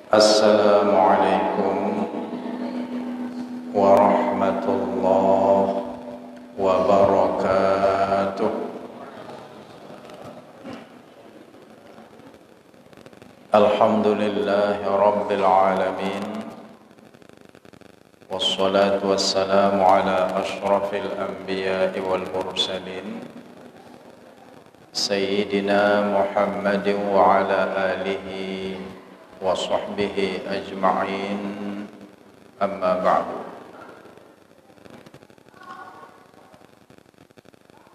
Assalamualaikum warahmatullahi wabarakatuh. Alhamdulillahi rabbil alamin. Wassalatu wassalamu ala ashrafil anbiya'i wal mursalin Sayyidina Muhammadin wa ala alihi wa sahbihi ajma'in, amma ba'du.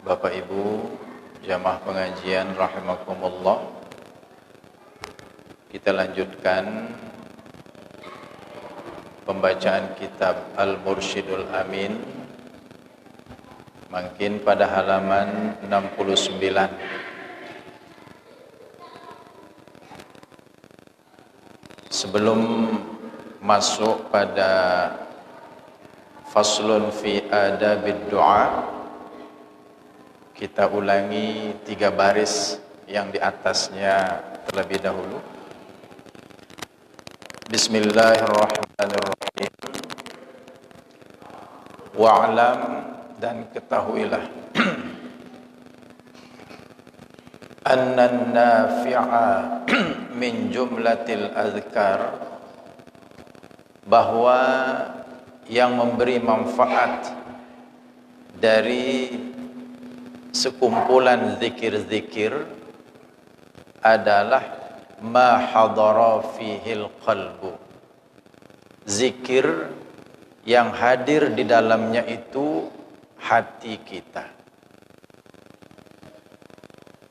Bapak Ibu jamaah pengajian rahimakumullah, kita lanjutkan pembacaan kitab Al-Mursyidul Amin, mungkin pada halaman 69. Sebelum masuk pada faslun fi adabid du'a, kita ulangi 3 baris yang di atasnya terlebih dahulu. Bismillahirrahmanirrahim. Wa'lam, dan ketahuilah, annan nafi'a min jumlatil azkar, bahwa yang memberi manfaat dari sekumpulan zikir-zikir adalah ma hadara fihil qalbu, zikir yang hadir di dalamnya itu hati kita.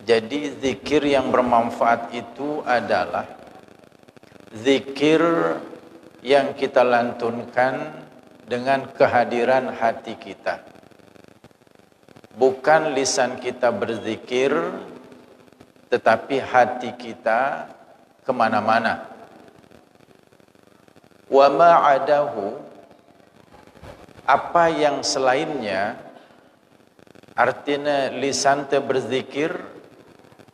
Jadi zikir yang bermanfaat itu adalah zikir yang kita lantunkan dengan kehadiran hati kita. Bukan lisan kita berzikir, tetapi hati kita kemana-mana. Wa ma'adahu, apa yang selainnya, artinya lisan te berzikir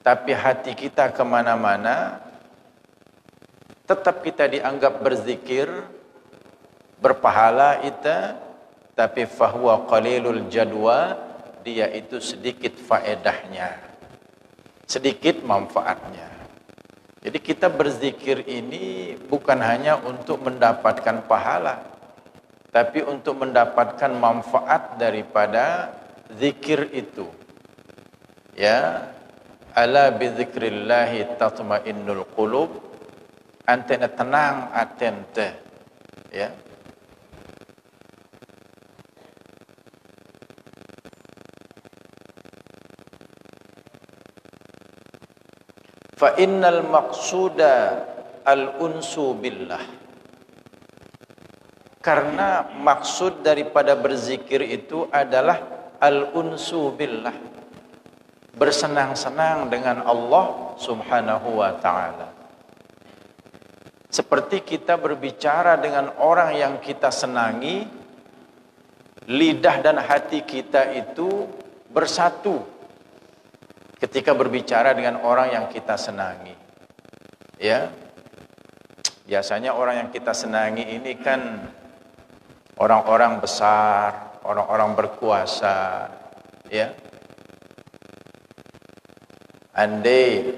tapi hati kita kemana-mana, tetap kita dianggap berzikir, berpahala itu, tapi fahuwa qalilul jadwa, dia itu sedikit faedahnya, sedikit manfaatnya. Jadi kita berzikir ini bukan hanya untuk mendapatkan pahala, tapi untuk mendapatkan manfaat daripada zikir itu. Ya, ala bizikrillahi tatmainnul qulub, antena tenang atente, ya. Fa innal maqsuda al-unsu billah, karena maksud daripada berzikir itu adalah al-unsu billah, bersenang-senang dengan Allah subhanahu wa ta'ala. Seperti kita berbicara dengan orang yang kita senangi, lidah dan hati kita itu bersatu ketika berbicara dengan orang yang kita senangi. Ya, biasanya orang yang kita senangi ini kan orang-orang besar, orang-orang berkuasa, ya. Andai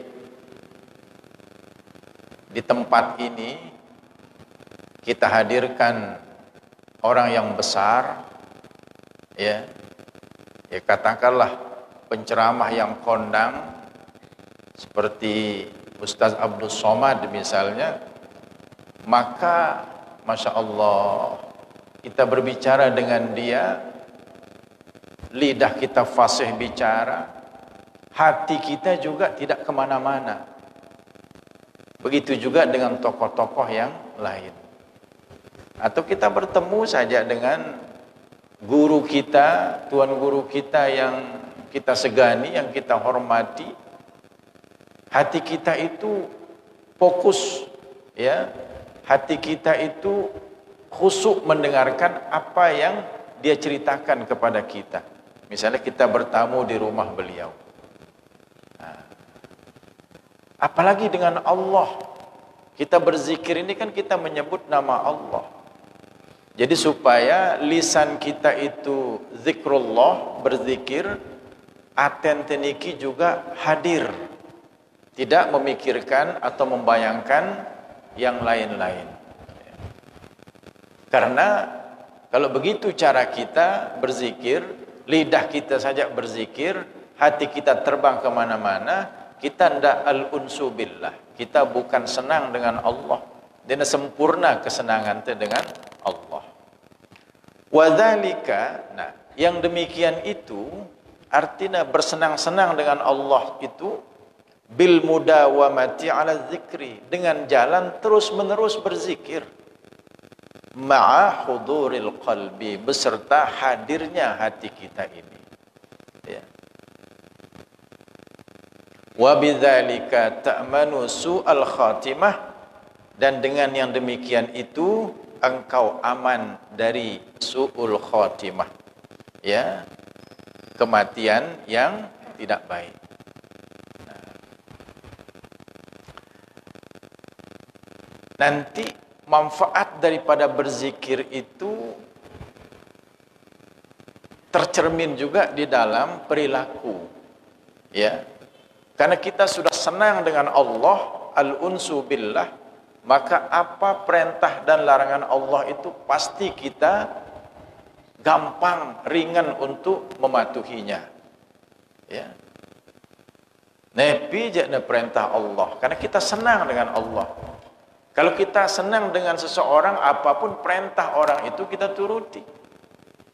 di tempat ini kita hadirkan orang yang besar, ya, ya katakanlah penceramah yang kondang seperti Ustaz Abdul Somad misalnya, maka Masya Allah kita berbicara dengan dia, lidah kita fasih bicara, hati kita juga tidak kemana-mana. Begitu juga dengan tokoh-tokoh yang lain. Atau kita bertemu saja dengan guru kita, tuan guru kita yang kita segani, yang kita hormati, hati kita itu fokus, ya, hati kita itu khusyuk mendengarkan apa yang dia ceritakan kepada kita. Misalnya kita bertamu di rumah beliau, apalagi dengan Allah, Kita berzikir ini kan kita menyebut nama Allah. Jadi supaya lisan kita itu zikrullah, berzikir, atente niki juga hadir. Tidak memikirkan atau membayangkan yang lain-lain. Karena kalau begitu cara kita berzikir, lidah kita saja berzikir, hati kita terbang kemana-mana, kita tidak al-unsu billah. Kita bukan senang dengan Allah. Dan sempurna kesenangan itu dengan Allah. Wadzalika, nah, yang demikian itu artinya bersenang-senang dengan Allah itu bil mudawamati ala zikri, dengan jalan terus-menerus berzikir. Ma'a huduril qalbi, beserta hadirnya hati kita ini. Ya. Wa bidzalika ta'manu su'al khatimah, dan dengan yang demikian itu engkau aman dari su'ul khatimah, ya, kematian yang tidak baik. Nanti manfaat daripada berzikir itu tercermin juga di dalam perilaku, ya. Karena kita sudah senang dengan Allah, al-unsu billah, maka apa perintah dan larangan Allah itu pasti kita gampang, ringan untuk mematuhinya. Ya. Nepi jakna perintah Allah, karena kita senang dengan Allah. Kalau kita senang dengan seseorang, apapun perintah orang itu kita turuti.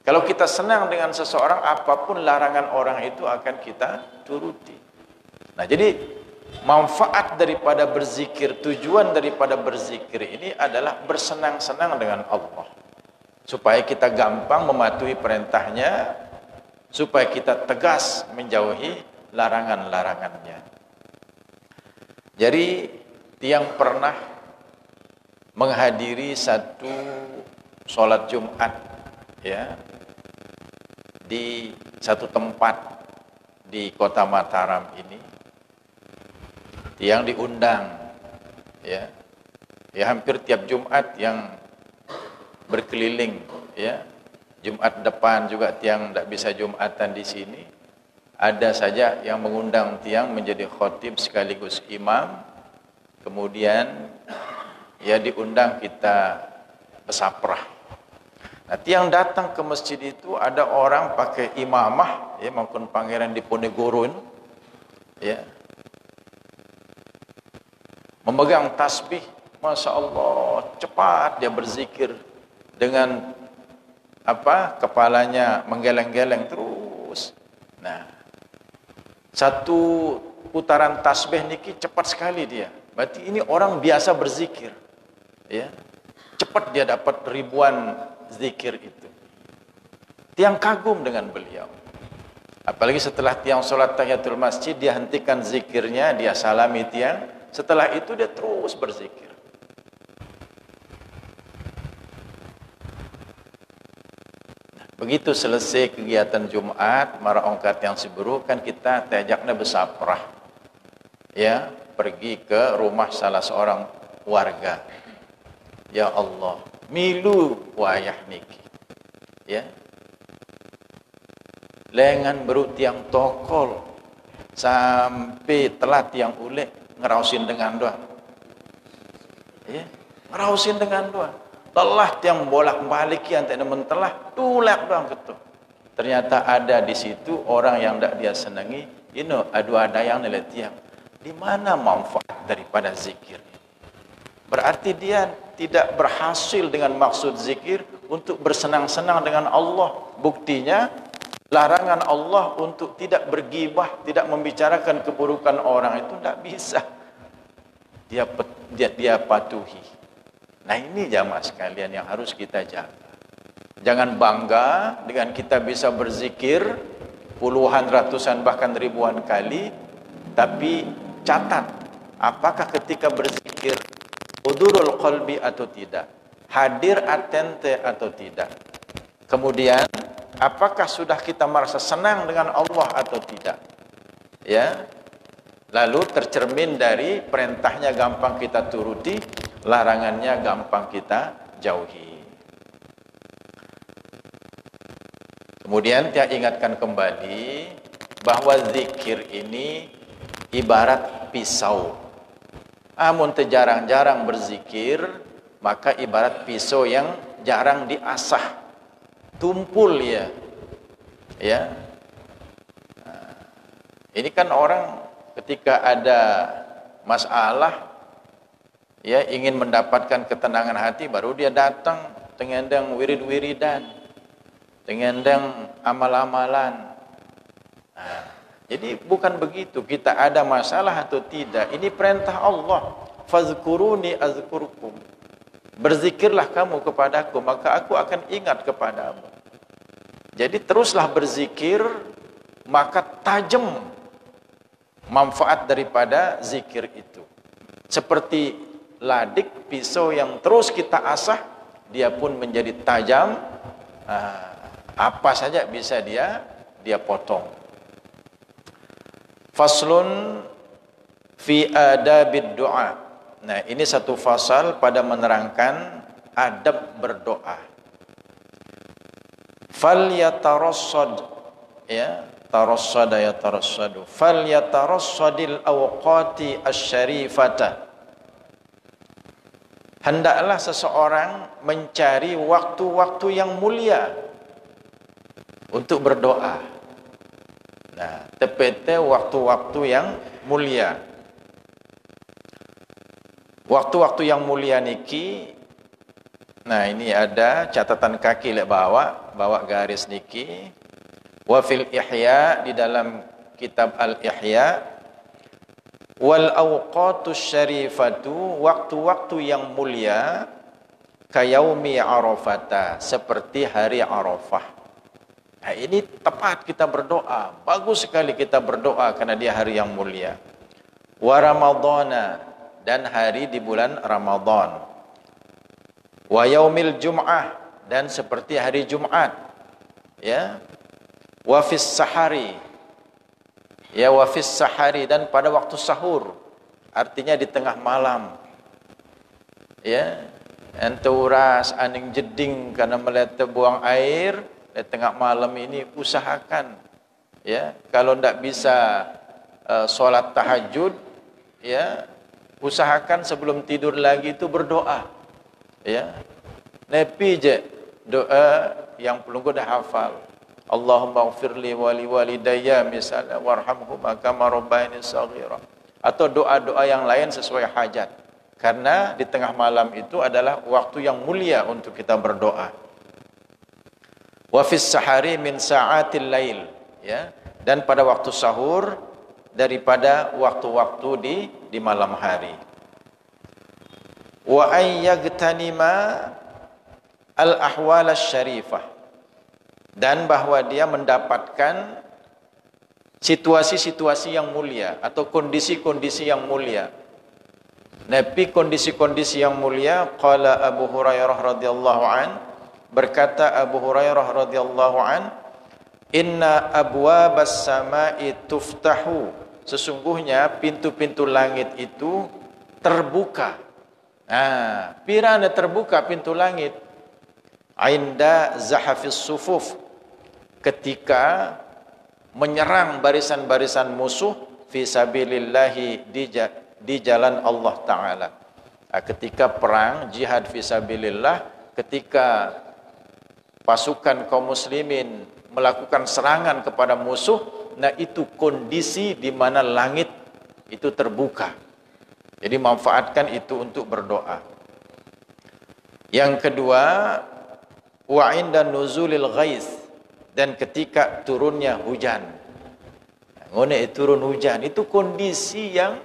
Kalau kita senang dengan seseorang, apapun larangan orang itu akan kita turuti. Nah, jadi manfaat daripada berzikir, tujuan daripada berzikir ini adalah bersenang-senang dengan Allah. Supaya kita gampang mematuhi perintahnya, supaya kita tegas menjauhi larangan-larangannya. Jadi, yang pernah menghadiri satu sholat Jumat, ya, di satu tempat di kota Mataram ini, yang diundang, ya, hampir tiap Jumat yang berkeliling, ya, Jumat depan juga tiang tidak bisa Jumatan di sini, ada saja yang mengundang tiang menjadi khotib sekaligus imam, kemudian ya diundang kita besaprah. Nah, tiang datang ke masjid itu ada orang pakai imamah, ya, maupun pangeran Diponegoro, ya, memegang tasbih, Masya Allah, cepat dia berzikir dengan apa, kepalanya menggeleng-geleng terus. Nah, satu putaran tasbih niki cepat sekali dia. Berarti ini orang biasa berzikir, ya, cepat dia dapat ribuan zikir itu. Tiang kagum dengan beliau. Apalagi setelah tiang sholat tahiyatul masjid, dia hentikan zikirnya, dia salami tiang. Setelah itu dia terus berzikir. Begitu selesai kegiatan Jumat, mara ongkat yang siburu, kan kita tejaknya besaprah, ya, pergi ke rumah salah seorang warga. Ya Allah, milu wayah niki, ya, lengan berut tiang tokol sampai telat tiang ulek, ngerausin dengan doa, ya, ngerausin dengan doa. Telah tiang bolak-balik yang tidak mentelah, tulak doang gitu. Ternyata ada di situ orang yang tidak dia senangi, ada yang nilai tiang. Di mana manfaat daripada zikir? Berarti dia tidak berhasil dengan maksud zikir untuk bersenang-senang dengan Allah. Buktinya larangan Allah untuk tidak bergibah, tidak membicarakan keburukan orang itu tidak bisa dia patuhi. Nah, ini jamaah sekalian yang harus kita jaga. Jangan bangga dengan kita bisa berzikir puluhan, ratusan, bahkan ribuan kali, tapi catat apakah ketika berzikir hudurul qalbi atau tidak, hadir atente atau tidak. Kemudian apakah sudah kita merasa senang dengan Allah atau tidak, ya. Lalu tercermin dari perintahnya gampang kita turuti, larangannya gampang kita jauhi. Kemudian dia ingatkan kembali bahwa zikir ini ibarat pisau. Amun jarang-jarang berzikir, maka ibarat pisau yang jarang diasah. Tumpul ya. Ya. Ini kan orang ketika ada masalah, ya, ingin mendapatkan ketenangan hati, baru dia datang tengendang wirid-wiridan, tengendang amal-amalan. Jadi bukan begitu, kita ada masalah atau tidak, ini perintah Allah. Fazkuruni azkurkum. Berzikirlah kamu kepadaku, maka aku akan ingat kepadamu. Jadi teruslah berzikir, maka tajam manfaat daripada zikir itu. Seperti ladik, pisau yang terus kita asah, dia pun menjadi tajam. Apa saja bisa dia potong. Faslun fi adabid doa. Nah, ini satu fasal pada menerangkan adab berdoa. Fal yatarassad, ya, tarassada yatarassadu. Fal yatarassadil awqati asy-syarifata. Hendaklah seseorang mencari waktu-waktu yang mulia untuk berdoa. Nah, tepete waktu-waktu yang mulia. Waktu-waktu yang mulia niki, nah ini ada catatan kaki lek bawa garis niki. Wa fil Ihya, di dalam kitab Al-Ihya, wal awqatus syarifatu, waktu-waktu yang mulia, kayaumi Arafata, seperti hari Arafah. Nah, ini tepat kita berdoa. Bagus sekali kita berdoa karena dia hari yang mulia. Wa Ramadhana, dan hari di bulan Ramadan. Wa yaumil Jum'ah, dan seperti hari Jumat. Ya. Wa fis sahari. Ya, wa fis sahari, dan pada waktu sahur. Artinya di tengah malam. Ya. Ente uras aning jeding karena melihat buang air di tengah malam ini, usahakan. Ya, kalau ndak bisa sholat tahajud, ya, usahakan sebelum tidur lagi itu berdoa. Ya. Nepi je doa yang perlu dah hafal. Allahumma ighfirli wa li walidayya misalnya warhamhuma kama rabbayani shaghira. Atau doa-doa yang lain sesuai hajat. Karena di tengah malam itu adalah waktu yang mulia untuk kita berdoa. Wa fis sahari min sa'atil lail, ya. Dan pada waktu sahur daripada waktu-waktu di malam hari. Wa ay yagtanima al ahwal asy-syarifah, dan bahwa dia mendapatkan situasi-situasi yang mulia atau kondisi-kondisi yang mulia. Nabi kondisi-kondisi yang mulia, qala Abu Hurairah radhiyallahu an, berkata Abu Hurairah radhiyallahu an, inna abwabas samai tuftahu, sesungguhnya pintu-pintu langit itu terbuka. Nah, pirana terbuka pintu langit? Ainda zahafis sufuf, ketika menyerang barisan-barisan musuh, fi sabilillahi, di jalan Allah Ta'ala. Nah, ketika perang, jihad fi sabilillah, ketika pasukan kaum muslimin melakukan serangan kepada musuh, nah itu kondisi di mana langit itu terbuka. Jadi manfaatkan itu untuk berdoa. Yang kedua, wa inda nuzulil ghaiz, dan ketika turunnya hujan. Ngone turun hujan, itu kondisi yang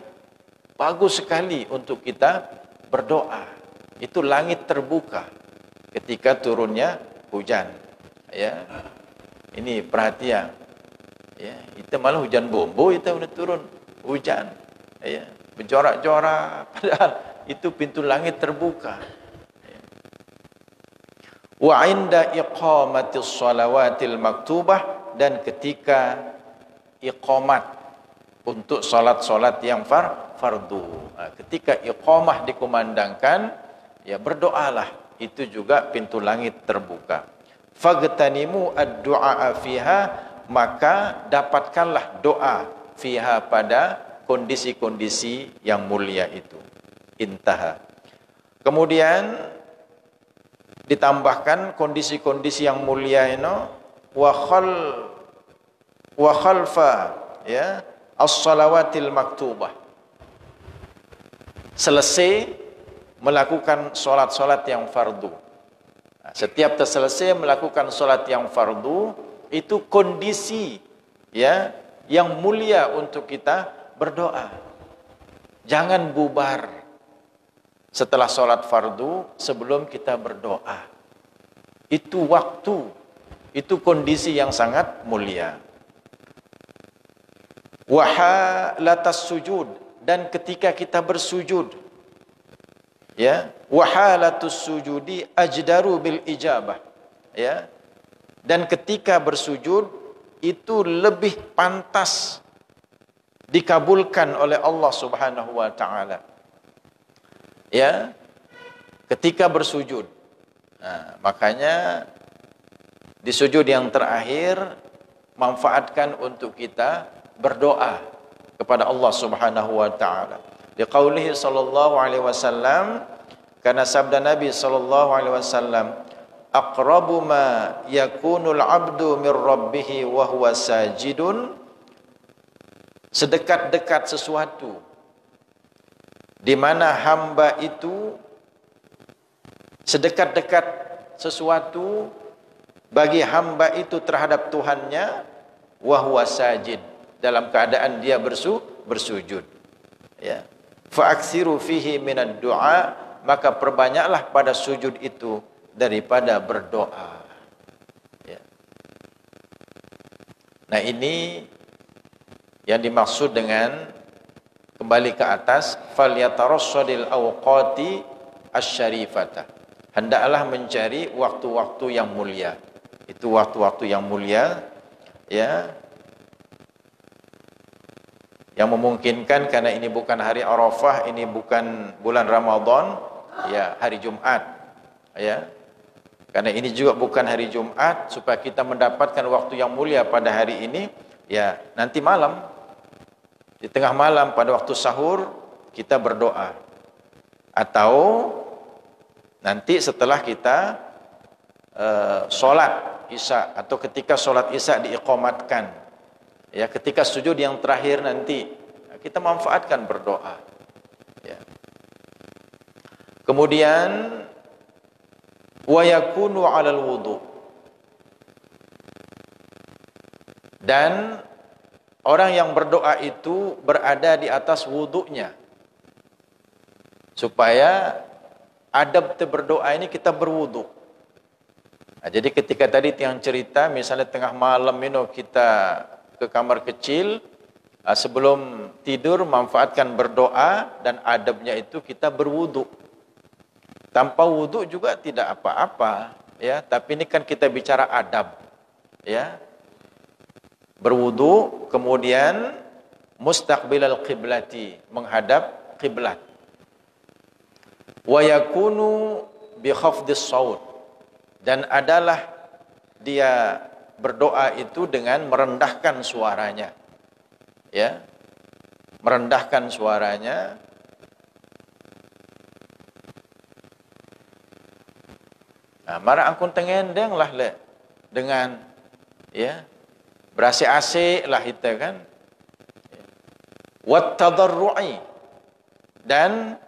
bagus sekali untuk kita berdoa. Itu langit terbuka ketika turunnya hujan. Ya. Ini perhatian. Ya, itu malah hujan bombo itu udah turun hujan. Ya, berjorak-jorak, padahal itu pintu langit terbuka. Ya. Wa inda iqamatis shalawatil maktubah, dan ketika iqamat untuk solat-solat yang fardu. Ketika iqamah dikumandangkan, ya berdoalah. Itu juga pintu langit terbuka. Fagtanimu ad-du'a fiha, maka dapatkanlah doa fiha pada kondisi-kondisi yang mulia itu. Intaha. Kemudian ditambahkan kondisi-kondisi yang mulia ini wa khalfa ya as-salawatil maktubah. Selesai melakukan solat-solat yang fardu. Setiap terselesai melakukan solat yang fardu, itu kondisi ya yang mulia untuk kita berdoa. Jangan bubar setelah solat fardu sebelum kita berdoa. Itu waktu, itu kondisi yang sangat mulia. Wahalatas sujud, dan ketika kita bersujud, ya, wahalatus sujudi ajdaru bil ijabah, ya, dan ketika bersujud itu lebih pantas dikabulkan oleh Allah Subhanahu wa taala. Ya, ketika bersujud. Nah, makanya di sujud yang terakhir manfaatkan untuk kita berdoa kepada Allah Subhanahu wa taala. Liqaulihi sallallahu alaihi wasallam, karena sabda Nabi sallallahu alaihi wasallam, aqrabu ma yakunul abdu mir rabbih wa huwa sajidun, sedekat-dekat sesuatu di mana hamba itu, sedekat-dekat sesuatu bagi hamba itu terhadap Tuhannya, wa huwa sajid, dalam keadaan dia bersujud. Ya. Fa'aksiru fihi minad du'a, maka perbanyaklah pada sujud itu daripada berdoa. Ya. Nah, ini yang dimaksud dengan kembali ke atas, falyatarassadil awqati asy-syarifata. Hendaklah mencari waktu-waktu yang mulia. Itu waktu-waktu yang mulia, ya, yang memungkinkan, karena ini bukan hari Arafah, ini bukan bulan Ramadan, ya, hari Jumat, ya. Karena ini juga bukan hari Jumat, supaya kita mendapatkan waktu yang mulia pada hari ini, ya, nanti malam, di tengah malam pada waktu sahur kita berdoa, atau nanti setelah kita solat Isya, atau ketika solat Isya diiqamatkan, ya, ketika sujud yang terakhir nanti kita manfaatkan berdoa, ya. Kemudian wa yakunu 'alal wudu, dan orang yang berdoa itu berada di atas wudunya, supaya adab berdoa ini kita berwudu. Nah, jadi ketika tadi yang cerita, misalnya tengah malam ini kita ke kamar kecil, sebelum tidur manfaatkan berdoa, dan adabnya itu kita berwudu. Tanpa wudu juga tidak apa-apa, ya, tapi ini kan kita bicara adab, ya. Berwudu, kemudian mustaqbilal qiblati, menghadap qiblat. Wa yakunu bi khafdis saut, dan adalah dia berdoa itu dengan merendahkan suaranya, ya, merendahkan suaranya. Nah, mara angkun tengendeng lah le dengan, ya, berasi-asi lah kita kan. Wat tadarru'i, dan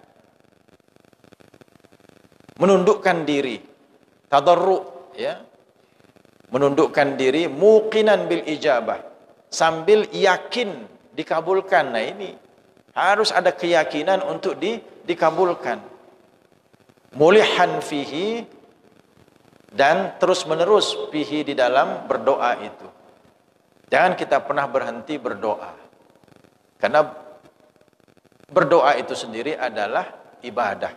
menundukkan diri. Tadarru', ya, menundukkan diri, muqinan bil ijabah, sambil yakin dikabulkan. Nah, ini harus ada keyakinan untuk dikabulkan. Mulihan fihi, dan terus menerus fihi, di dalam berdoa itu. Jangan kita pernah berhenti berdoa, karena berdoa itu sendiri adalah ibadah.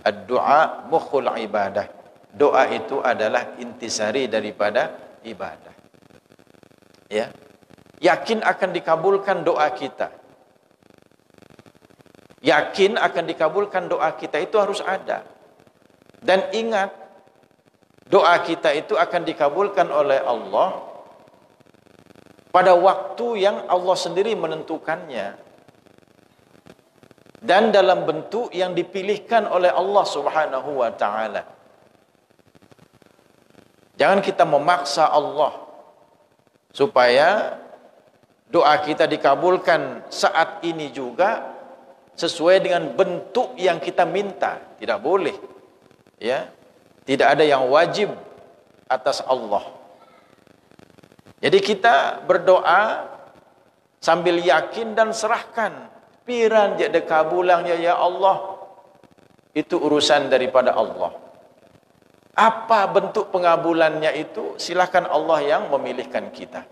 Ad-du'a mukhul ibadah. Doa itu adalah intisari daripada ibadah. Ya. Yakin akan dikabulkan doa kita. Yakin akan dikabulkan doa kita itu harus ada. Dan ingat, doa kita itu akan dikabulkan oleh Allah pada waktu yang Allah sendiri menentukannya. Dan dalam bentuk yang dipilihkan oleh Allah Subhanahu wa ta'ala. Jangan kita memaksa Allah supaya doa kita dikabulkan saat ini juga sesuai dengan bentuk yang kita minta. Tidak boleh. Ya. Tidak ada yang wajib atas Allah. Jadi kita berdoa sambil yakin dan serahkan. Piran je dekabulangnya ya Allah. Itu urusan daripada Allah. Apa bentuk pengabulannya itu? Silakan Allah yang memilihkan kita.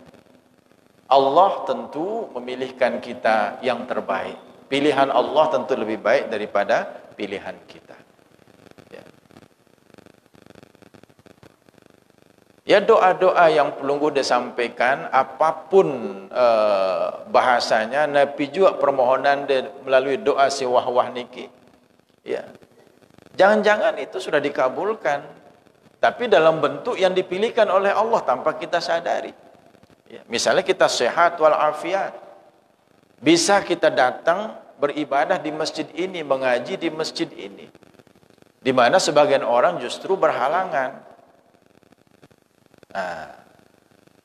Allah tentu memilihkan kita yang terbaik. Pilihan Allah tentu lebih baik daripada pilihan kita. Ya, doa-doa yang pelunggu disampaikan, apapun bahasanya, Nabi juga permohonan dia melalui doa si wah-wah niki. Ya. Jangan-jangan itu sudah dikabulkan, tapi dalam bentuk yang dipilihkan oleh Allah tanpa kita sadari. Ya. Misalnya kita sehat walafiat, bisa kita datang beribadah di masjid ini, mengaji di masjid ini, di mana sebagian orang justru berhalangan. Nah,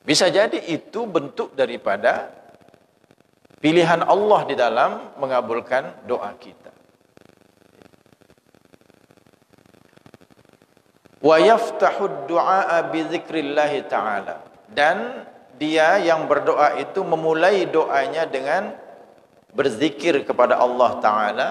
bisa jadi itu bentuk daripada pilihan Allah di dalam mengabulkan doa kita. Wa yaftahu du'a bi dzikrillah ta'ala. Dan dia yang berdoa itu memulai doanya dengan berzikir kepada Allah Ta'ala.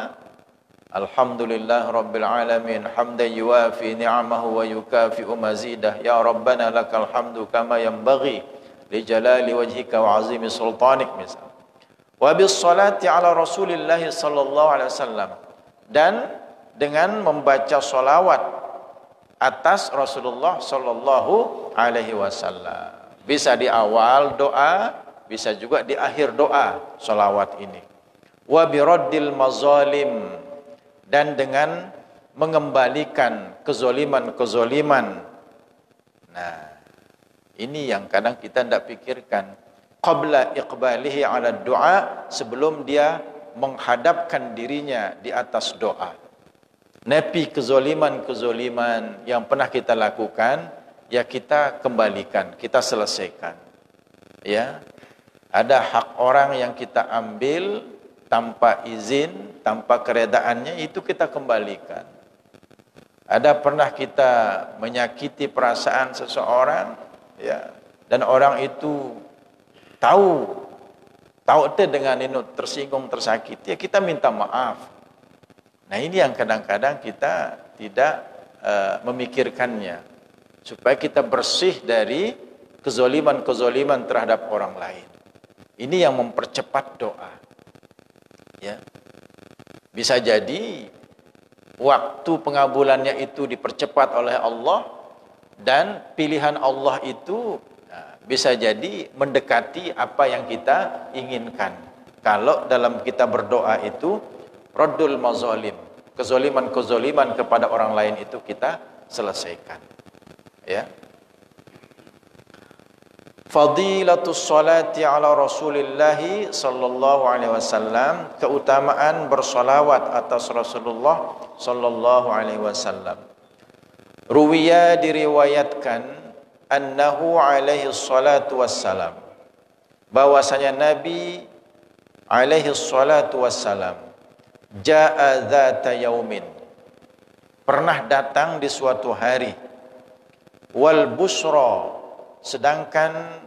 Alhamdulillah Rabbil Alamin, hamdan yuafi ni'amahu wa yukafi'u mazidah. Ya Rabbana lakal hamdu kama yanbaghi li jalali wajhika wa azimi sultanik, misal. Wa bis salati ala Rasulillah sallallahu alaihi wasallam. Dan dengan membaca salawat atas Rasulullah sallallahu alaihi wasallam. Bisa di awal doa, bisa juga di akhir doa salawat ini. Wa biraddil mazalim, dan dengan mengembalikan kezoliman-kezoliman. Nah, ini yang kadang kita tidak pikirkan. Qabla iqbalihi ala doa, sebelum dia menghadapkan dirinya di atas doa. Napi kezoliman-kezoliman yang pernah kita lakukan, ya kita kembalikan, kita selesaikan. Ya, ada hak orang yang kita ambil tanpa izin, tanpa keredaannya, itu kita kembalikan. Ada pernah kita menyakiti perasaan seseorang, ya, dan orang itu tahu dengan ini tersinggung, tersakiti, ya kita minta maaf. Nah, ini yang kadang-kadang kita tidak memikirkannya, supaya kita bersih dari kezoliman-kezoliman terhadap orang lain. Ini yang mempercepat doa. Ya. Bisa jadi waktu pengabulannya itu dipercepat oleh Allah, dan pilihan Allah itu bisa jadi mendekati apa yang kita inginkan. Kalau dalam kita berdoa itu raddul mazalim, kezoliman-kezoliman kepada orang lain itu kita selesaikan. Ya. Fadilatus salati ala Rasulillah sallallahu alaihi wasallam, keutamaan bersolawat atas Rasulullah sallallahu alaihi wasallam. Ruwiya, diriwayatkan, annahu alaihi salatu wassalam, bahwasanya Nabi alaihi salatu wassalam jaa dzata yaumin, pernah datang di suatu hari, wal busra, sedangkan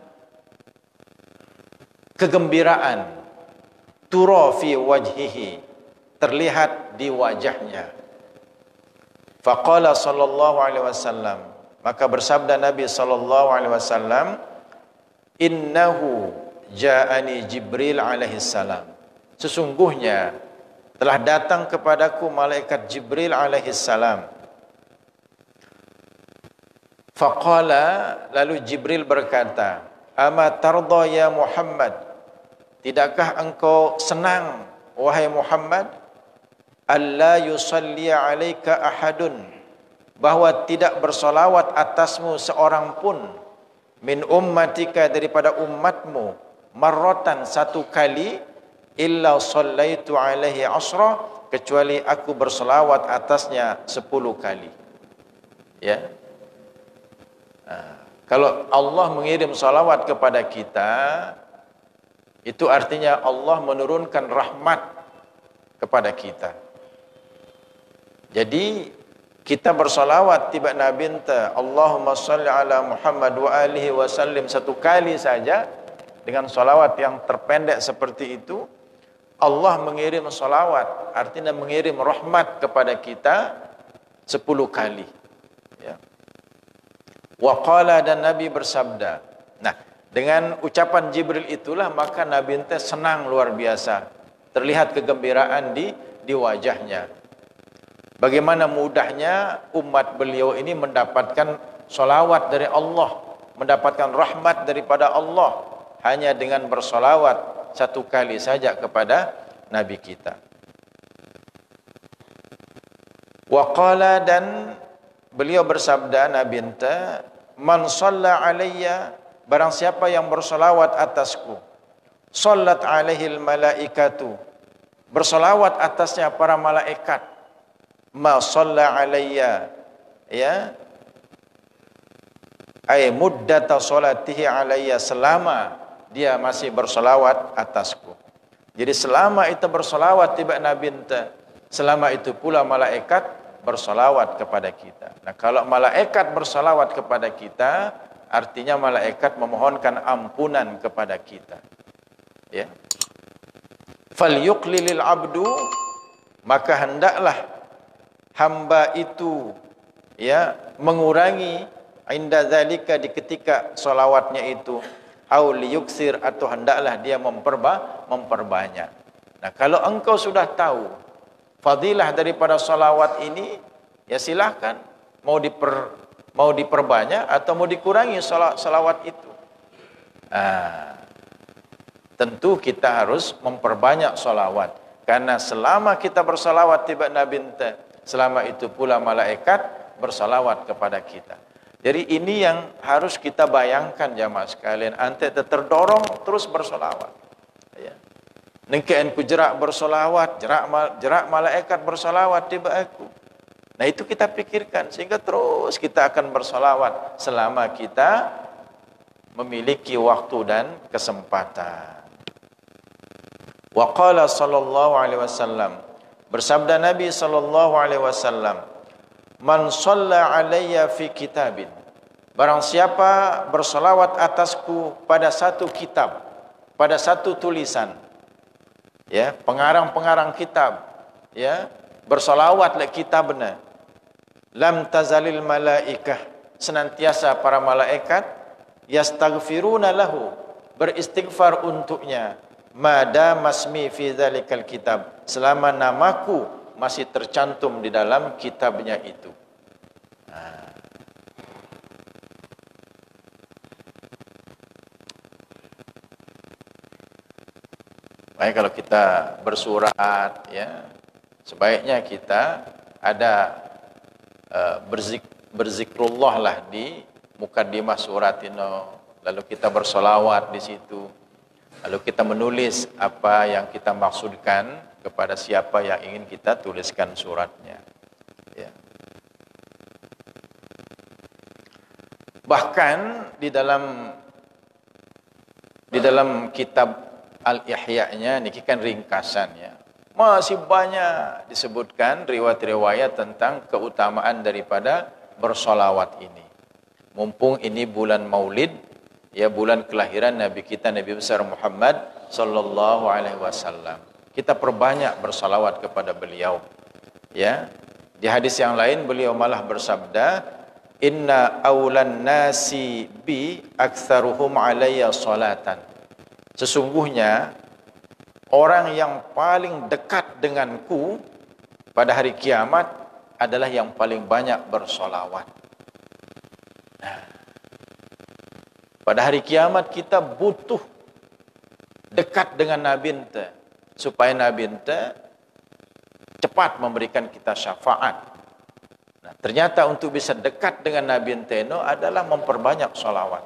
kegembiraan, tura fi wajhihi, terlihat di wajahnya. Faqala sallallahu alaihi wasallam, maka bersabda Nabi sallallahu alaihi wasallam, innahu ja'ani Jibril alaihi salam, sesungguhnya telah datang kepadaku malaikat Jibril alaihi salam. Faqala, lalu Jibril berkata, ama tarda ya Muhammad, tidakkah engkau senang wahai Muhammad, alla yusalli alaika ahadun, bahwa tidak bersolawat atasmu seorang pun, min ummatika daripada umatmu, marratan satu kali, illa sallaitu alaihi asra, kecuali aku bersolawat atasnya 10 kali. Ya. Kalau Allah mengirim salawat kepada kita, itu artinya Allah menurunkan rahmat kepada kita. Jadi kita bersalawat tiba Nabi enta, Allahumma salli ala Muhammad wa alihi wa sallim, satu kali saja dengan salawat yang terpendek seperti itu, Allah mengirim salawat, artinya mengirim rahmat kepada kita 10 kali. Ya. Wa qala, dan Nabi bersabda. Nah, dengan ucapan Jibril itulah maka Nabi ente senang luar biasa. Terlihat kegembiraan di wajahnya. Bagaimana mudahnya umat beliau ini mendapatkan salawat dari Allah, mendapatkan rahmat daripada Allah hanya dengan bersalawat satu kali saja kepada Nabi kita. Wa qala, dan beliau bersabda Nabi ente, man shalla alayya, barang siapa yang bersalawat atasku, sallat alaihil malaikatu, bersalawat atasnya para malaikat, ma shalla alayya, ya, ay muddata salatihi alayya, selama dia masih bersalawat atasku. Jadi selama itu bersalawat tiba Nabi ente, selama itu pula malaikat bersalawat kepada kita. Nah, kalau malaikat bersalawat kepada kita, artinya malaikat memohonkan ampunan kepada kita. Ya. Fal yuqlilil abdu, maka hendaklah hamba itu, ya, mengurangi inda zalika, di ketika salawatnya itu, au liyuksir, atau hendaklah dia memperbanyak. Nah, kalau engkau sudah tahu fadilah daripada salawat ini, ya silahkan mau diperbanyak atau mau dikurangi salawat itu. Tentu kita harus memperbanyak salawat, karena selama kita bersalawat tiba Nabi ente, selama itu pula malaikat bersalawat kepada kita. Jadi ini yang harus kita bayangkan jamaah sekalian, ante terdorong terus bersalawat. Ya. Nengkean ku jerak bersalawat, jerak malaikat bersalawat tiba aku. Nah, itu kita pikirkan sehingga terus kita akan bersalawat selama kita memiliki waktu dan kesempatan. Wa qala sallallahu alaihi wasallam, bersabda Nabi sallallahu alaihi wasallam, man shalla alayya fi kitabin, barang siapa bersalawat atasku pada satu kitab, pada satu tulisan, ya, pengarang-pengarang kitab, ya, bersalawatlah kitabna, lam tazalil malaikah, senantiasa para malaikat yastaghfiruna lahu, beristighfar untuknya, madama masmi fi dzalikal kitab, selama namaku masih tercantum di dalam kitabnya itu. Baik, kalau kita bersurat, ya, sebaiknya kita ada berzikrullah lah di mukaddimah surat ini, lalu kita bersolawat di situ, lalu kita menulis apa yang kita maksudkan kepada siapa yang ingin kita tuliskan suratnya. Ya. Bahkan di dalam kitab Al-Ihya-nya, ini kan ringkasannya, masih banyak disebutkan riwayat-riwayat tentang keutamaan daripada bersolawat ini. Mumpung ini bulan Maulid, ya, bulan kelahiran Nabi kita, Nabi besar Muhammad sallallahu alaihi wasallam. Kita perbanyak bersalawat kepada beliau. Ya. Di hadis yang lain beliau malah bersabda, inna awlan nasi bi aktsaruhum alayya salatan. Sesungguhnya orang yang paling dekat denganku pada hari kiamat adalah yang paling banyak bersolawat. Pada hari kiamat kita butuh dekat dengan Nabi ente, supaya Nabi ente cepat memberikan kita syafaat. Nah, ternyata untuk bisa dekat dengan Nabi ente itu adalah memperbanyak sholawat.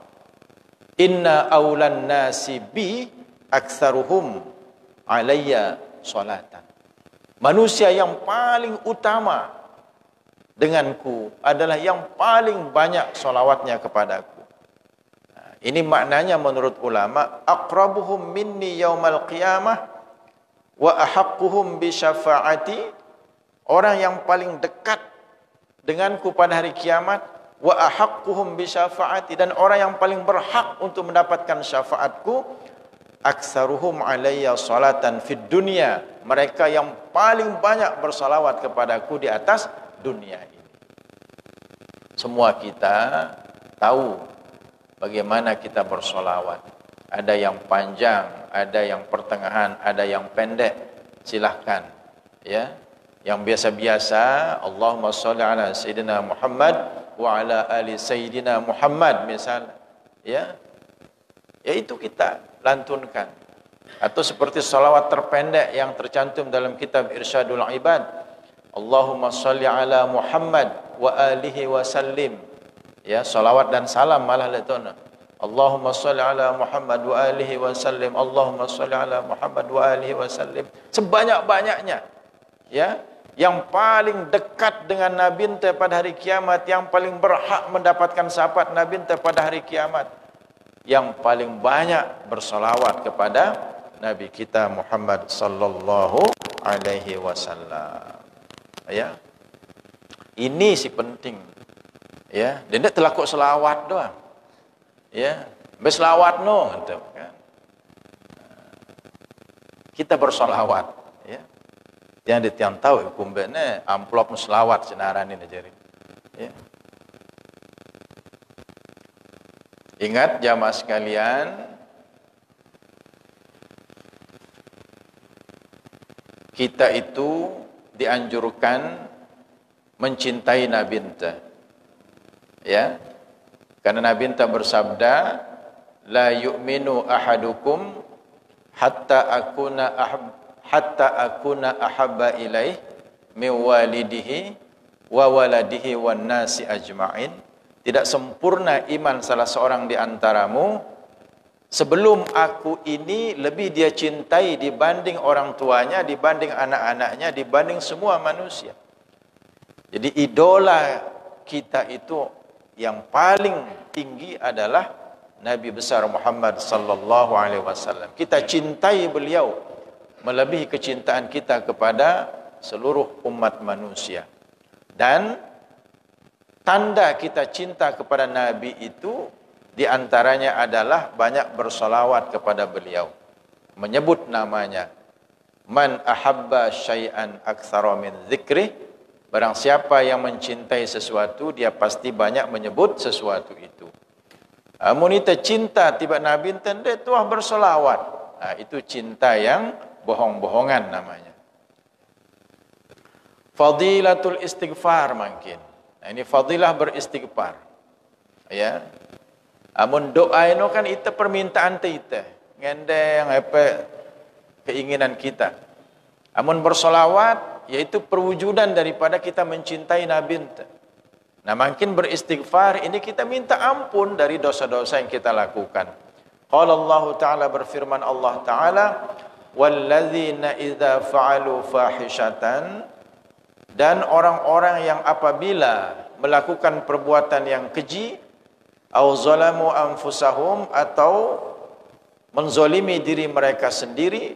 Inna awlan nasi bi aktsaruhum alayya sholatan. Manusia yang paling utama denganku adalah yang paling banyak sholawatnya kepadaku. Ini maknanya menurut ulama, aqrabuhum minni yaumal qiyamah wa ahaqquhum bi syafaati, orang yang paling dekat denganku pada hari kiamat, wa ahaqquhum bi syafaati, dan orang yang paling berhak untuk mendapatkan syafaatku, aktsaruhum alayya salatan fid dunya, mereka yang paling banyak bersalawat kepadaku di atas dunia ini. Semua kita tahu bagaimana kita bersolawat. Ada yang panjang, ada yang pertengahan, ada yang pendek. Silahkan. Ya. Yang biasa-biasa, Allahumma sholli ala Sayyidina Muhammad wa ala ali Sayyidina Muhammad misal. Ya. Yaitu kita lantunkan. Atau seperti salawat terpendek yang tercantum dalam kitab Irsyadul Ibad. Allahumma sholli ala Muhammad wa alihi wa sallim. Ya, salawat dan salam malah letona. Allahumma sholli ala Muhammad wa alihi wa sallim. Allahumma sholli ala Muhammad wa alihi wa sallim. Sebanyak-banyaknya. Ya, yang paling dekat dengan Nabi ente pada hari kiamat, yang paling berhak mendapatkan syafaat Nabi ente pada hari kiamat, yang paling banyak bersalawat kepada Nabi kita Muhammad sallallahu alaihi wasallam. Ya. Ini si penting. Ya, dia tidak terlaku selawat doang. Ya, berselawat no, gitu kan. Kita bersolawat, ya. Yang ditiang tahu kumbene amplop selawat senaran ini jadi. Ya. Ingat jamaah sekalian, kita itu dianjurkan mencintai Nabi ente. Ya. Karena Nabi ente bersabda, la yu'minu ahadukum hatta akuna ahabba ilaih min walidihi wa waladihi wan nasi ajma'in. Tidak sempurna iman salah seorang di antaramu sebelum aku ini lebih dia cintai dibanding orang tuanya, dibanding anak-anaknya, dibanding semua manusia. Jadi idola kita itu yang paling tinggi adalah Nabi besar Muhammad sallallahu alaihi wasallam. Kita cintai beliau melebihi kecintaan kita kepada seluruh umat manusia. Dan tanda kita cinta kepada Nabi itu diantaranya adalah banyak bersalawat kepada beliau, menyebut namanya. Man ahabba syai'an aktsara min dzikri, barang siapa yang mencintai sesuatu, dia pasti banyak menyebut sesuatu itu. Amunita cinta tiba Nabi tende tuah bersalawat. Itu cinta yang bohong-bohongan namanya. Fadilatul istighfar mungkin. Ini fadilah beristighfar. Ya. Amun doa itu kan itu permintaan kita. Ngendeng apa keinginan kita. Amun bersolawat yaitu perwujudan daripada kita mencintai Nabi ente. Nah, makin beristighfar ini kita minta ampun dari dosa-dosa yang kita lakukan. Qala Allah Ta'ala, berfirman Allah Ta'ala, walladzina idza fa'alu fahishatan, dan orang-orang yang apabila melakukan perbuatan yang keji, au zalamu anfusahum, atau menzolimi diri mereka sendiri,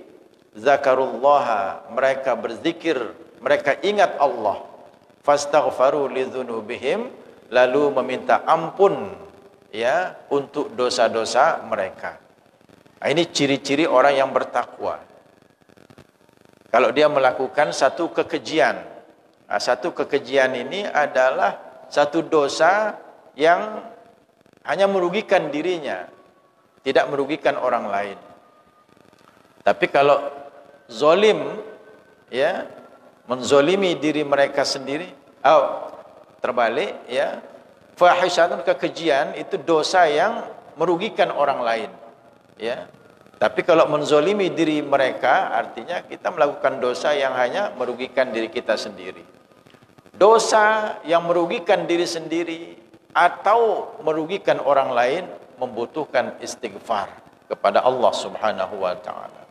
zakarullaha, mereka berzikir, mereka ingat Allah, fastaghfaru lidzunubihim, lalu meminta ampun ya untuk dosa-dosa mereka. Ini ciri-ciri orang yang bertakwa. Kalau dia melakukan satu kekejian, satu kekejian ini adalah satu dosa yang hanya merugikan dirinya, tidak merugikan orang lain. Tapi kalau zolim, ya, menzolimi diri mereka sendiri, terbalik, ya, fahisyatun, kekejian, itu dosa yang merugikan orang lain. Ya. Tapi kalau menzolimi diri mereka, artinya kita melakukan dosa yang hanya merugikan diri kita sendiri. Dosa yang merugikan diri sendiri atau merugikan orang lain membutuhkan istighfar kepada Allah Subhanahu wa taala.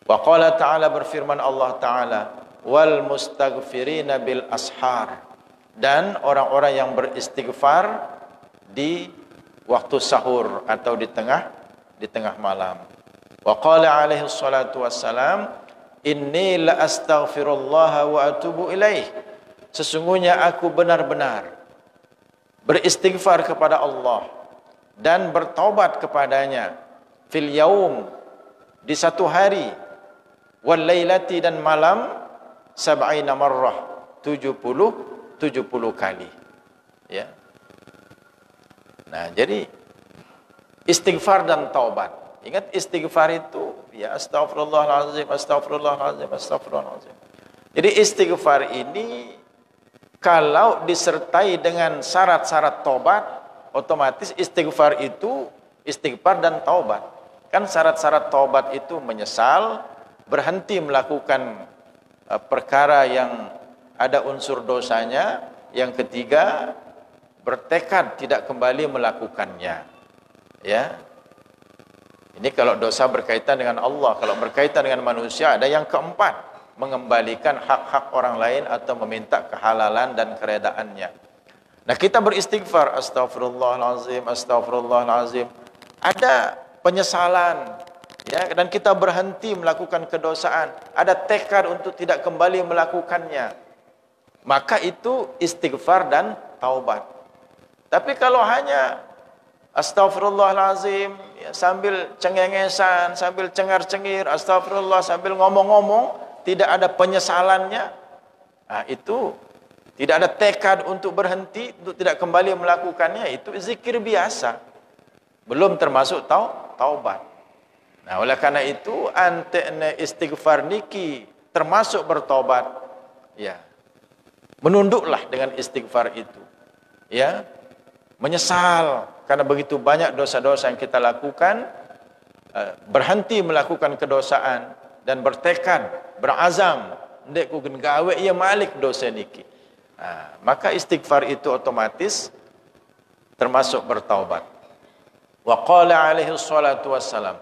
Wa qala ta'ala, berfirman Allah taala, wal mustaghfirina bil ashar, dan orang-orang yang beristighfar di waktu sahur atau di tengah malam. Wa qala alaihi salatu wassalam, inni la astaghfirullah wa atubu ilaih, sesungguhnya aku benar-benar beristighfar kepada Allah dan bertaubat kepadanya, fil yaum, di satu hari, wal lailati, dan malam, sab'ina marrah, 70 kali. Ya. Nah, jadi istighfar dan taubat. Ingat, istighfar itu ya astagfirullahalazim, astagfirullahalazim, astagfirullahalazim. Jadi istighfar ini kalau disertai dengan syarat-syarat taubat, otomatis istighfar itu istighfar dan taubat. Kan syarat-syarat taubat itu menyesal, berhenti melakukan perkara yang ada unsur dosanya. Yang ketiga, bertekad tidak kembali melakukannya. Ya. Ini kalau dosa berkaitan dengan Allah. Kalau berkaitan dengan manusia, ada yang keempat, mengembalikan hak-hak orang lain atau meminta kehalalan dan keredaannya. Nah, kita beristighfar, astagfirullahalazim, astagfirullahalazim. Ada penyesalan, ya, dan kita berhenti melakukan kedosaan. Ada tekad untuk tidak kembali melakukannya. Maka itu istighfar dan taubat. Tapi kalau hanya astagfirullahalazim, ya, sambil cengengesan, sambil cengar-cengir, astagfirullah sambil ngomong-ngomong, tidak ada penyesalannya, nah, itu tidak ada tekad untuk berhenti, untuk tidak kembali melakukannya, itu zikir biasa, belum termasuk taubat. Nah, oleh karena itu antekne istighfar niki termasuk bertobat. Ya, menunduklah dengan istighfar itu. Ya, menyesal karena begitu banyak dosa-dosa yang kita lakukan, berhenti melakukan kedosaan dan bertekad, berazam, ndek ku gen gawe ia malik dosa niki. Maka istighfar itu otomatis termasuk bertaubat. Wa qala alaihi salatu wassalam,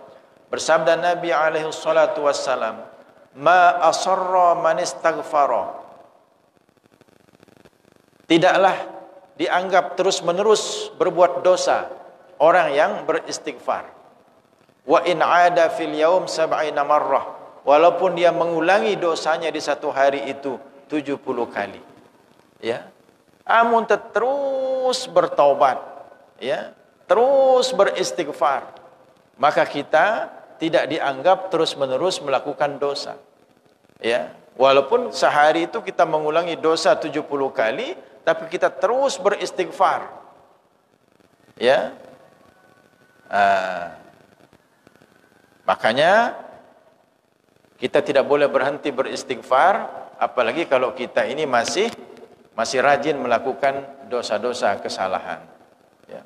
bersabda Nabi alaihi salatu wassalam, ma asarra man istaghfara, tidaklah dianggap terus-menerus berbuat dosa orang yang beristighfar. Wa in 'ada fil yaum sab'ina marrah, walaupun dia mengulangi dosanya di satu hari itu 70 kali. Ya. Amun terus bertaubat, ya, terus beristighfar, maka kita tidak dianggap terus-menerus melakukan dosa. Ya. Walaupun sehari itu kita mengulangi dosa 70 kali, tapi kita terus beristighfar. Ya. Makanya kita tidak boleh berhenti beristighfar, apalagi kalau kita ini masih rajin melakukan dosa-dosa kesalahan. Ya.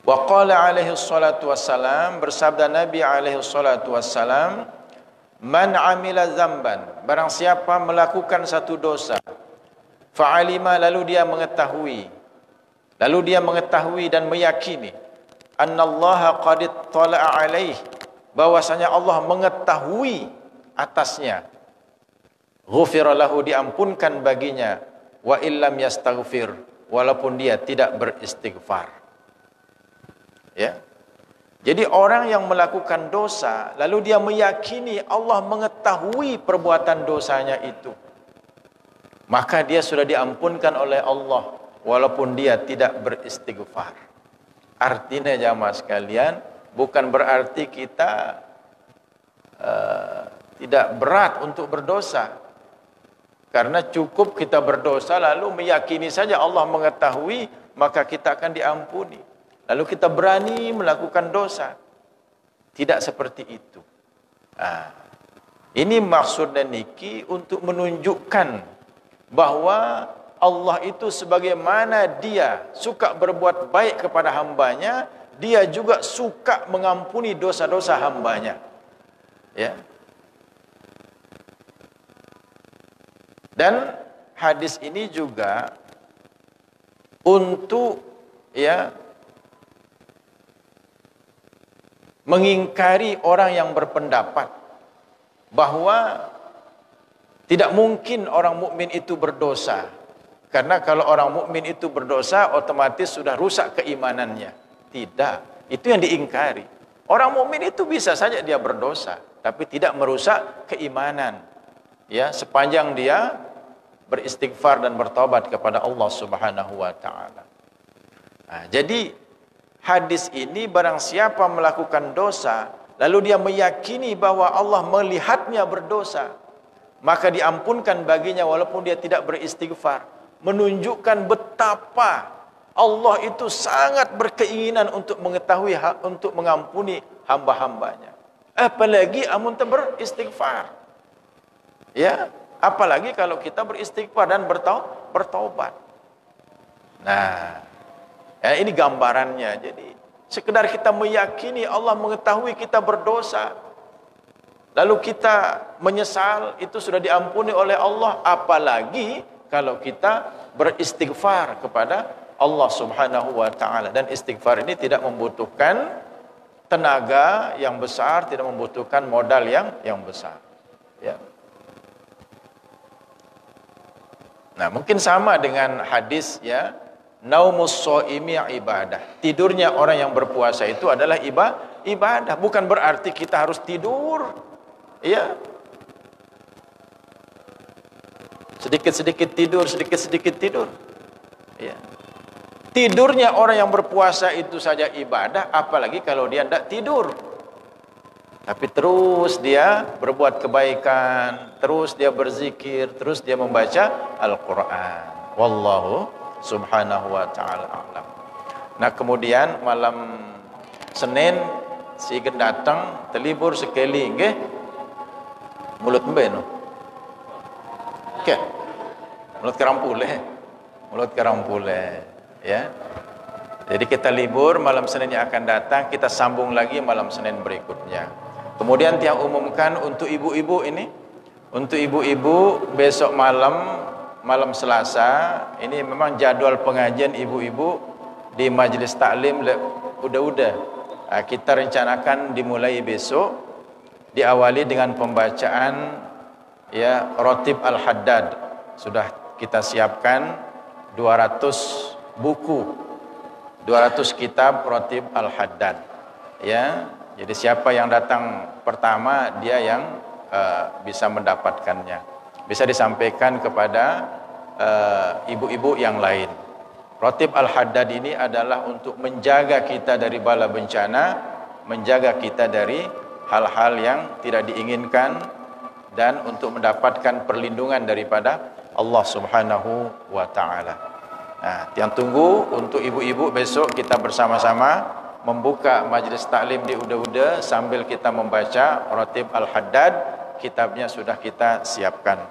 Wa qala alaihi salatu wassalam, bersabda Nabi alaihi salatu wassalam, man amila zamban, barang siapa melakukan satu dosa, fa'alima, lalu dia mengetahui dan meyakini, annallaha qad ittala'a alaih, bahwasanya Allah mengetahui atasnya, ghufira lahu, diampunkan baginya, wa illam yastaghfir, walaupun dia tidak beristighfar. Ya. Jadi orang yang melakukan dosa, lalu dia meyakini Allah mengetahui perbuatan dosanya itu, maka dia sudah diampunkan oleh Allah, walaupun dia tidak beristighfar. Artinya jamaah sekalian, bukan berarti kita tidak berat untuk berdosa. Karena cukup kita berdosa lalu meyakini saja Allah mengetahui, maka kita akan diampuni. Lalu kita berani melakukan dosa. Tidak seperti itu. Ini maksudnya niki untuk menunjukkan bahwa Allah itu sebagaimana dia suka berbuat baik kepada hambanya, dia juga suka mengampuni dosa-dosa hambanya. Ya. Dan hadis ini juga untuk mengingkari orang yang berpendapat bahwa tidak mungkin orang mukmin itu berdosa. Karena kalau orang mukmin itu berdosa, otomatis sudah rusak keimanannya. Tidak, itu yang diingkari. Orang mukmin itu bisa saja dia berdosa, tapi tidak merusak keimanan. Ya, sepanjang dia beristighfar dan bertobat kepada Allah Subhanahu wa taala. Nah, jadi hadis ini barang siapa melakukan dosa, lalu dia meyakini bahwa Allah melihatnya berdosa, maka diampunkan baginya walaupun dia tidak beristighfar. Menunjukkan betapa Allah itu sangat berkeinginan untuk mengetahui, untuk mengampuni hamba-hambanya. Apalagi amun beristighfar. Ya, apalagi kalau kita beristighfar dan bertaubat. Nah, ya ini gambarannya. Jadi, sekedar kita meyakini Allah mengetahui kita berdosa, lalu kita menyesal, itu sudah diampuni oleh Allah. Apalagi kalau kita beristighfar kepada Allah Subhanahu wa taala. Dan istighfar ini tidak membutuhkan tenaga yang besar, tidak membutuhkan modal yang besar. Ya. Nah, mungkin sama dengan hadis ya, naumus shaimi ibadah. Tidurnya orang yang berpuasa itu adalah ibadah. Bukan berarti kita harus tidur. Ya. Sedikit-sedikit tidur, sedikit-sedikit tidur. Ya. Tidurnya orang yang berpuasa itu saja ibadah, apalagi kalau dia tidak tidur. Tapi terus dia berbuat kebaikan, terus dia berzikir, terus dia membaca Al-Quran. Wallahu subhanahu wa ta'ala a'lam. Nah, kemudian malam Senin si datang telibur sekali, nggih. Mulut mbeno. Oke. Mulut kerampule. Ya. Jadi kita libur, malam Senin yang akan datang kita sambung lagi malam Senin berikutnya. Kemudian tiang umumkan untuk ibu-ibu ini, untuk ibu-ibu besok malam Selasa ini memang jadwal pengajian ibu-ibu di Majelis Taklim udah. Kita rencanakan dimulai besok, diawali dengan pembacaan ya Ratib Al-Haddad. Sudah kita siapkan 200 buku, 200 kitab Ratib Al-Haddad. Ya, jadi siapa yang datang pertama dia yang bisa mendapatkannya. Bisa disampaikan kepada ibu-ibu yang lain. Ratib Al-Haddad ini adalah untuk menjaga kita dari bala bencana, menjaga kita dari hal-hal yang tidak diinginkan, dan untuk mendapatkan perlindungan daripada Allah Subhanahu wa taala. Nah, yang tunggu untuk ibu-ibu besok kita bersama-sama membuka majlis taklim di Uda-Uda sambil kita membaca Ratib Al-Haddad, kitabnya sudah kita siapkan.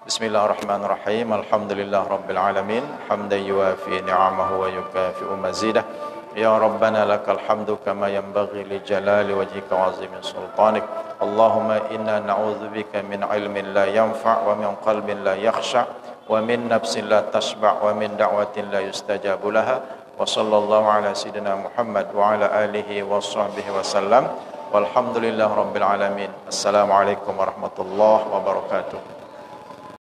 Bismillahirrahmanirrahim. Alhamdulillah rabbil alamin, hamdan yuwafi ni'amahu wa yukafi'u mazidah. Ya Rabbana lakal hamdu kama yanbaghi li jalali wajhika wa 'azimi sultanik. Allahumma inna na'udzubika min ilmin la yanfa' wa min qalbin la yakhsha' wa min nafsin la tashba' wa min da'watin la yustajabu laha. Wa sallallahu ala sayyidina Muhammad wa ala alihi wa sahbihi wa sallam. Walhamdulillahi rabbil alamin. Assalamualaikum warahmatullahi wabarakatuh.